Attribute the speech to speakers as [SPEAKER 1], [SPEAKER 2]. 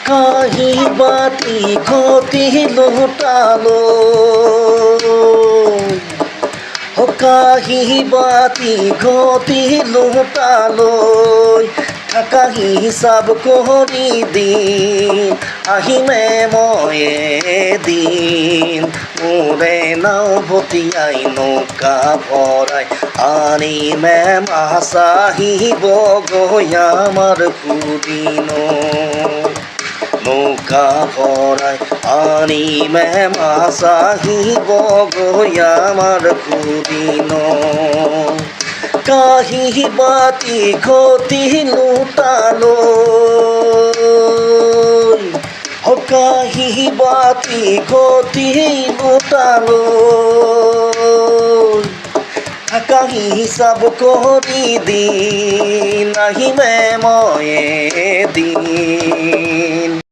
[SPEAKER 1] কাহি বাতি ঘটি লুটালো কাহি বাতি ঘটি লুটালো টাকা হিসাব কৰি দিন আহিমে মই এদিন মোৰে নাও ভটিয়াই নৌকা ভৰাই আনিমে মাছ আহিব গৈ আমাৰ পুদিন নৌকা ভৰাই আনিমে মাছ আহিব গৈ আমাৰ পুদিন কাহি বাতি ঘটি লুটালো কাহি বাতি ঘটি লুটালো টাকা হিসাব কৰি দিন আহিমে মই এদিন